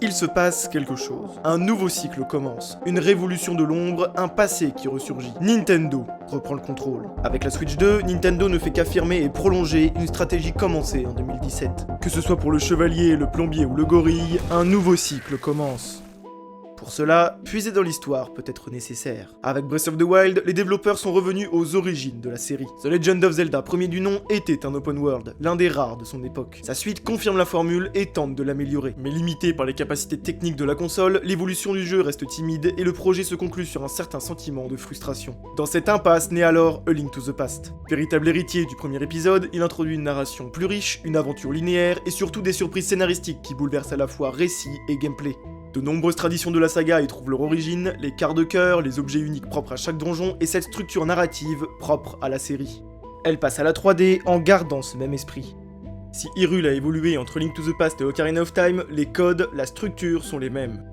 il se passe quelque chose. Un nouveau cycle commence, une révolution de l'ombre, un passé qui ressurgit. Nintendo reprend le contrôle. Avec la Switch 2, Nintendo ne fait qu'affirmer et prolonger une stratégie commencée en 2017. Que ce soit pour le chevalier, le plombier ou le gorille, un nouveau cycle commence. Pour cela, puiser dans l'histoire peut être nécessaire. Avec Breath of the Wild, les développeurs sont revenus aux origines de la série. The Legend of Zelda, premier du nom, était un open world, l'un des rares de son époque. Sa suite confirme la formule et tente de l'améliorer. Mais limité par les capacités techniques de la console, l'évolution du jeu reste timide et le projet se conclut sur un certain sentiment de frustration. Dans cette impasse naît alors A Link to the Past. Véritable héritier du premier épisode, il introduit une narration plus riche, une aventure linéaire et surtout des surprises scénaristiques qui bouleversent à la fois récit et gameplay. De nombreuses traditions de la saga y trouvent leur origine, les quarts de cœur, les objets uniques propres à chaque donjon et cette structure narrative propre à la série. Elle passe à la 3D en gardant ce même esprit. Si Hyrule a évolué entre Link to the Past et Ocarina of Time, les codes, la structure sont les mêmes.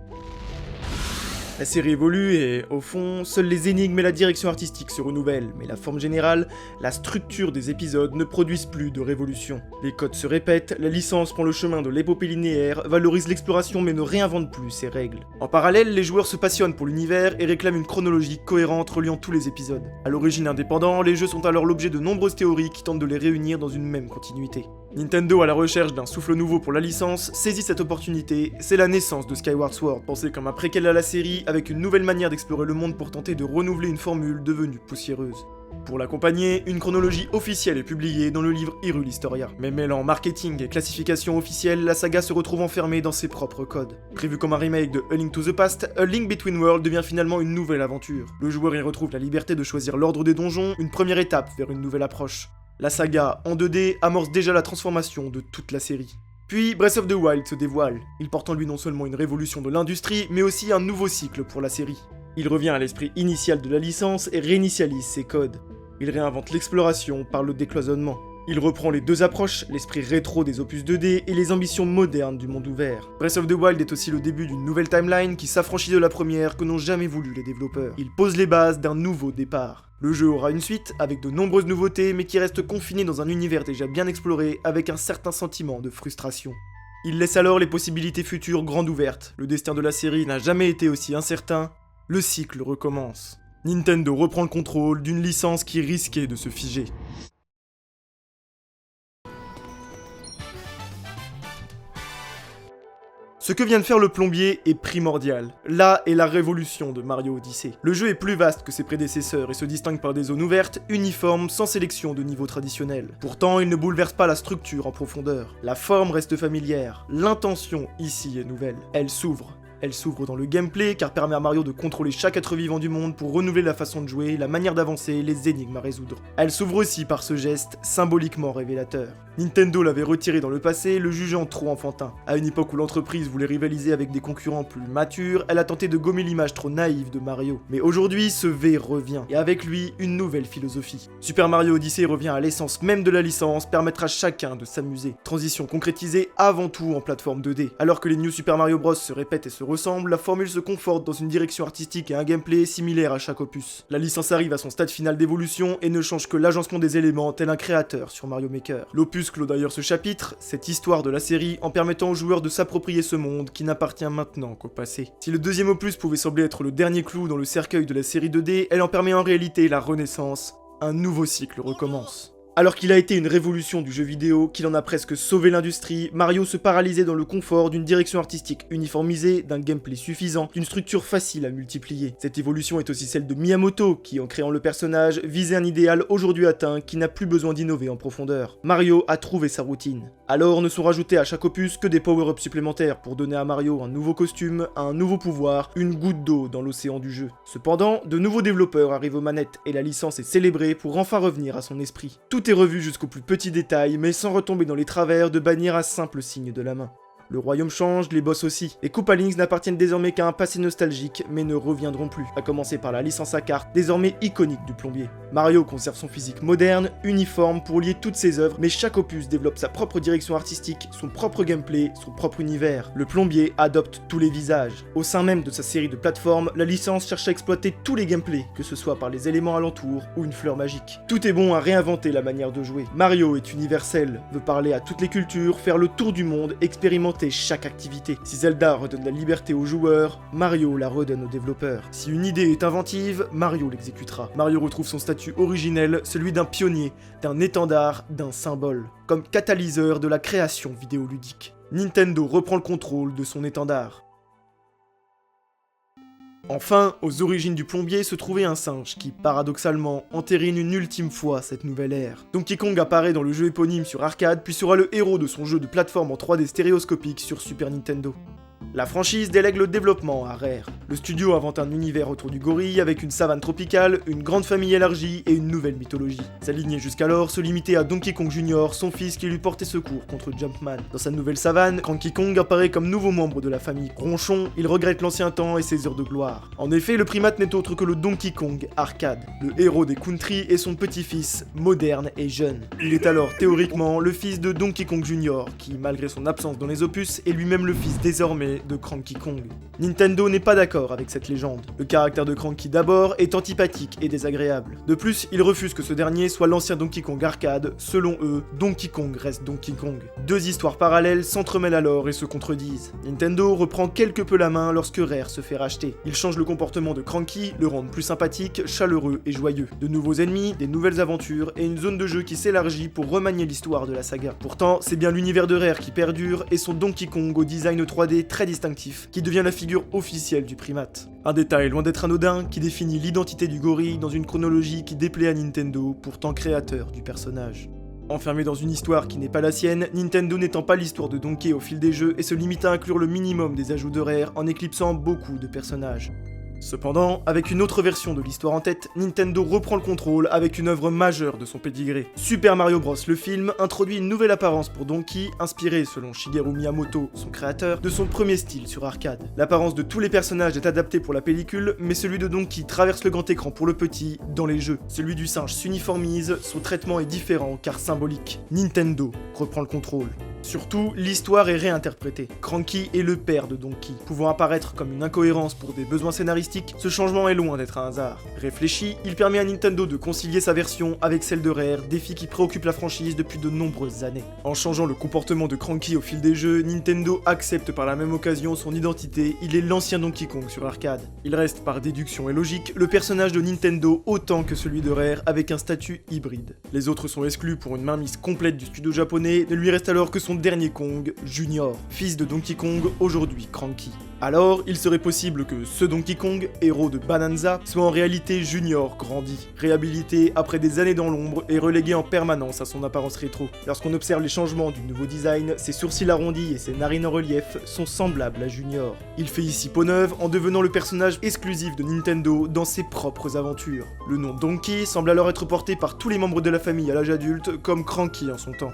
La série évolue et, au fond, seules les énigmes et la direction artistique se renouvellent, mais la forme générale, la structure des épisodes ne produisent plus de révolution. Les codes se répètent, la licence prend le chemin de l'épopée linéaire, valorise l'exploration mais ne réinvente plus ses règles. En parallèle, les joueurs se passionnent pour l'univers et réclament une chronologie cohérente reliant tous les épisodes. À l'origine indépendant, les jeux sont alors l'objet de nombreuses théories qui tentent de les réunir dans une même continuité. Nintendo, à la recherche d'un souffle nouveau pour la licence, saisit cette opportunité, c'est la naissance de Skyward Sword, pensé comme un préquel à la série, avec une nouvelle manière d'explorer le monde pour tenter de renouveler une formule devenue poussiéreuse. Pour l'accompagner, une chronologie officielle est publiée dans le livre Hyrule Historia. Mais mêlant marketing et classification officielle, la saga se retrouve enfermée dans ses propres codes. Prévu comme un remake de A Link to the Past, A Link Between Worlds devient finalement une nouvelle aventure. Le joueur y retrouve la liberté de choisir l'ordre des donjons, une première étape vers une nouvelle approche. La saga, en 2D, amorce déjà la transformation de toute la série. Puis Breath of the Wild se dévoile. Il porte en lui non seulement une révolution de l'industrie, mais aussi un nouveau cycle pour la série. Il revient à l'esprit initial de la licence et réinitialise ses codes. Il réinvente l'exploration par le décloisonnement. Il reprend les deux approches, l'esprit rétro des opus 2D et les ambitions modernes du monde ouvert. Breath of the Wild est aussi le début d'une nouvelle timeline qui s'affranchit de la première que n'ont jamais voulu les développeurs. Il pose les bases d'un nouveau départ. Le jeu aura une suite, avec de nombreuses nouveautés, mais qui reste confiné dans un univers déjà bien exploré, avec un certain sentiment de frustration. Il laisse alors les possibilités futures grandes ouvertes. Le destin de la série n'a jamais été aussi incertain. Le cycle recommence. Nintendo reprend le contrôle d'une licence qui risquait de se figer. Ce que vient de faire le plombier est primordial. Là est la révolution de Mario Odyssey. Le jeu est plus vaste que ses prédécesseurs et se distingue par des zones ouvertes, uniformes, sans sélection de niveau traditionnel. Pourtant, il ne bouleverse pas la structure en profondeur. La forme reste familière. L'intention ici est nouvelle. Elle s'ouvre. Elle s'ouvre dans le gameplay car permet à Mario de contrôler chaque être vivant du monde pour renouveler la façon de jouer, la manière d'avancer, les énigmes à résoudre. Elle s'ouvre aussi par ce geste symboliquement révélateur. Nintendo l'avait retiré dans le passé, le jugeant trop enfantin. À une époque où l'entreprise voulait rivaliser avec des concurrents plus matures, elle a tenté de gommer l'image trop naïve de Mario. Mais aujourd'hui, ce V revient, et avec lui, une nouvelle philosophie. Super Mario Odyssey revient à l'essence même de la licence, permettre à chacun de s'amuser. Transition concrétisée avant tout en plateforme 2D. Alors que les New Super Mario Bros se répètent et se ressemblent, la formule se conforte dans une direction artistique et un gameplay similaire à chaque opus. La licence arrive à son stade final d'évolution et ne change que l'agencement des éléments tel un créateur sur Mario Maker. L'opus clôt d'ailleurs ce chapitre, cette histoire de la série, en permettant aux joueurs de s'approprier ce monde qui n'appartient maintenant qu'au passé. Si le deuxième opus pouvait sembler être le dernier clou dans le cercueil de la série 2D, elle en permet en réalité la renaissance. Un nouveau cycle recommence. Alors qu'il a été une révolution du jeu vidéo, qu'il en a presque sauvé l'industrie, Mario se paralysait dans le confort d'une direction artistique uniformisée, d'un gameplay suffisant, d'une structure facile à multiplier. Cette évolution est aussi celle de Miyamoto, qui en créant le personnage, visait un idéal aujourd'hui atteint qui n'a plus besoin d'innover en profondeur. Mario a trouvé sa routine. Alors ne sont rajoutés à chaque opus que des power-ups supplémentaires pour donner à Mario un nouveau costume, un nouveau pouvoir, une goutte d'eau dans l'océan du jeu. Cependant, de nouveaux développeurs arrivent aux manettes et la licence est célébrée pour enfin revenir à son esprit. Tout est revu jusqu'aux plus petits détails, mais sans retomber dans les travers de bannir à simple signe de la main. Le royaume change, les boss aussi. Les Koopa Links n'appartiennent désormais qu'à un passé nostalgique, mais ne reviendront plus, à commencer par la licence à cartes, désormais iconique du plombier. Mario conserve son physique moderne, uniforme, pour lier toutes ses œuvres, mais chaque opus développe sa propre direction artistique, son propre gameplay, son propre univers. Le plombier adopte tous les visages. Au sein même de sa série de plateformes, la licence cherche à exploiter tous les gameplays, que ce soit par les éléments alentours ou une fleur magique. Tout est bon à réinventer la manière de jouer. Mario est universel, veut parler à toutes les cultures, faire le tour du monde, expérimenter protège chaque activité. Si Zelda redonne la liberté aux joueurs, Mario la redonne aux développeurs. Si une idée est inventive, Mario l'exécutera. Mario retrouve son statut originel, celui d'un pionnier, d'un étendard, d'un symbole, comme catalyseur de la création vidéoludique. Nintendo reprend le contrôle de son étendard. Enfin, aux origines du plombier se trouvait un singe qui, paradoxalement, entérine une ultime fois cette nouvelle ère. Donkey Kong apparaît dans le jeu éponyme sur arcade, puis sera le héros de son jeu de plateforme en 3D stéréoscopique sur Super Nintendo. La franchise délègue le développement à Rare. Le studio invente un univers autour du gorille avec une savane tropicale, une grande famille élargie et une nouvelle mythologie. Sa lignée jusqu'alors se limitait à Donkey Kong Jr., son fils qui lui portait secours contre Jumpman. Dans sa nouvelle savane, Cranky Kong apparaît comme nouveau membre de la famille. Ronchon, il regrette l'ancien temps et ses heures de gloire. En effet, le primate n'est autre que le Donkey Kong arcade, le héros des country et son petit-fils, moderne et jeune. Il est alors théoriquement le fils de Donkey Kong Jr., qui, malgré son absence dans les opus, est lui-même le fils désormais de Cranky Kong. Nintendo n'est pas d'accord avec cette légende. Le caractère de Cranky d'abord est antipathique et désagréable. De plus, il refuse que ce dernier soit l'ancien Donkey Kong arcade. Selon eux, Donkey Kong reste Donkey Kong. Deux histoires parallèles s'entremêlent alors et se contredisent. Nintendo reprend quelque peu la main lorsque Rare se fait racheter. Il change le comportement de Cranky, le rend plus sympathique, chaleureux et joyeux. De nouveaux ennemis, des nouvelles aventures et une zone de jeu qui s'élargit pour remanier l'histoire de la saga. Pourtant, c'est bien l'univers de Rare qui perdure et son Donkey Kong au design 3D très distinctif qui devient la figure officielle du primate. Un détail loin d'être anodin qui définit l'identité du gorille dans une chronologie qui déplaît à Nintendo, pourtant créateur du personnage. Enfermé dans une histoire qui n'est pas la sienne, Nintendo n'étend pas l'histoire de Donkey au fil des jeux et se limite à inclure le minimum des ajouts de Rare en éclipsant beaucoup de personnages. Cependant, avec une autre version de l'histoire en tête, Nintendo reprend le contrôle avec une œuvre majeure de son pédigré. Super Mario Bros, le film, introduit une nouvelle apparence pour Donkey, inspirée, selon Shigeru Miyamoto, son créateur, de son premier style sur arcade. L'apparence de tous les personnages est adaptée pour la pellicule, mais celui de Donkey traverse le grand écran pour le petit, dans les jeux. Celui du singe s'uniformise, son traitement est différent car symbolique. Nintendo reprend le contrôle. Surtout, l'histoire est réinterprétée. Cranky est le père de Donkey. Pouvant apparaître comme une incohérence pour des besoins scénaristiques, ce changement est loin d'être un hasard. Réfléchi, il permet à Nintendo de concilier sa version avec celle de Rare, défi qui préoccupe la franchise depuis de nombreuses années. En changeant le comportement de Cranky au fil des jeux, Nintendo accepte par la même occasion son identité, il est l'ancien Donkey Kong sur arcade. Il reste par déduction et logique le personnage de Nintendo autant que celui de Rare avec un statut hybride. Les autres sont exclus pour une mainmise complète du studio japonais, ne lui reste alors que son dernier Kong, Junior, fils de Donkey Kong, aujourd'hui Cranky. Alors, il serait possible que ce Donkey Kong, héros de Bonanza, soit en réalité Junior grandi, réhabilité après des années dans l'ombre et relégué en permanence à son apparence rétro. Lorsqu'on observe les changements du nouveau design, ses sourcils arrondis et ses narines en relief sont semblables à Junior. Il fait ici peau neuve en devenant le personnage exclusif de Nintendo dans ses propres aventures. Le nom Donkey semble alors être porté par tous les membres de la famille à l'âge adulte, comme Cranky en son temps.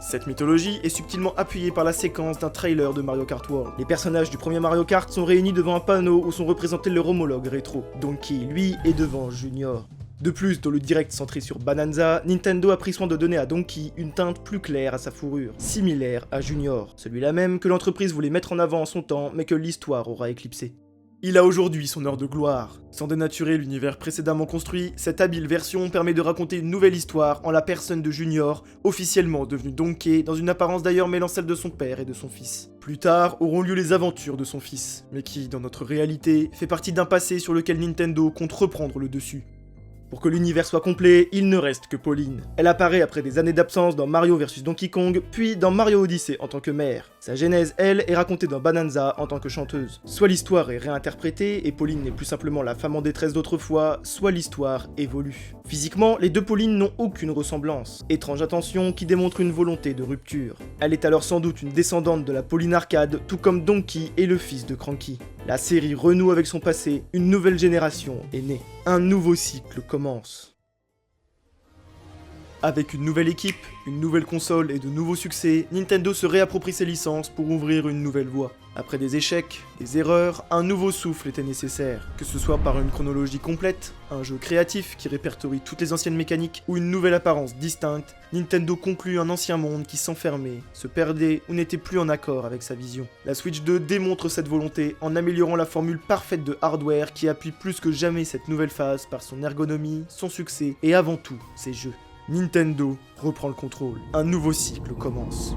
Cette mythologie est subtilement appuyée par la séquence d'un trailer de Mario Kart World. Les personnages du premier Mario Kart sont réunis devant un panneau où sont représentés leurs homologues rétro. Donkey, lui, est devant Junior. De plus, dans le direct centré sur Bonanza, Nintendo a pris soin de donner à Donkey une teinte plus claire à sa fourrure, similaire à Junior, celui-là même que l'entreprise voulait mettre en avant en son temps, mais que l'histoire aura éclipsé. Il a aujourd'hui son heure de gloire. Sans dénaturer l'univers précédemment construit, cette habile version permet de raconter une nouvelle histoire en la personne de Junior, officiellement devenu Donkey, dans une apparence d'ailleurs mêlant celle de son père et de son fils. Plus tard auront lieu les aventures de son fils, mais qui, dans notre réalité, fait partie d'un passé sur lequel Nintendo compte reprendre le dessus. Pour que l'univers soit complet, il ne reste que Pauline. Elle apparaît après des années d'absence dans Mario vs Donkey Kong, puis dans Mario Odyssey en tant que mère. Sa genèse, elle, est racontée dans Bonanza en tant que chanteuse. Soit l'histoire est réinterprétée et Pauline n'est plus simplement la femme en détresse d'autrefois, soit l'histoire évolue. Physiquement, les deux Paulines n'ont aucune ressemblance. Étrange attention qui démontre une volonté de rupture. Elle est alors sans doute une descendante de la Pauline arcade, tout comme Donkey est le fils de Cranky. La série renoue avec son passé, une nouvelle génération est née. Un nouveau cycle commence. Avec une nouvelle équipe, une nouvelle console et de nouveaux succès, Nintendo se réapproprie ses licences pour ouvrir une nouvelle voie. Après des échecs, des erreurs, un nouveau souffle était nécessaire. Que ce soit par une chronologie complète, un jeu créatif qui répertorie toutes les anciennes mécaniques, ou une nouvelle apparence distincte, Nintendo conclut un ancien monde qui s'enfermait, se perdait ou n'était plus en accord avec sa vision. La Switch 2 démontre cette volonté en améliorant la formule parfaite de hardware qui appuie plus que jamais cette nouvelle phase par son ergonomie, son succès et avant tout ses jeux. Nintendo reprend le contrôle. Un nouveau cycle commence.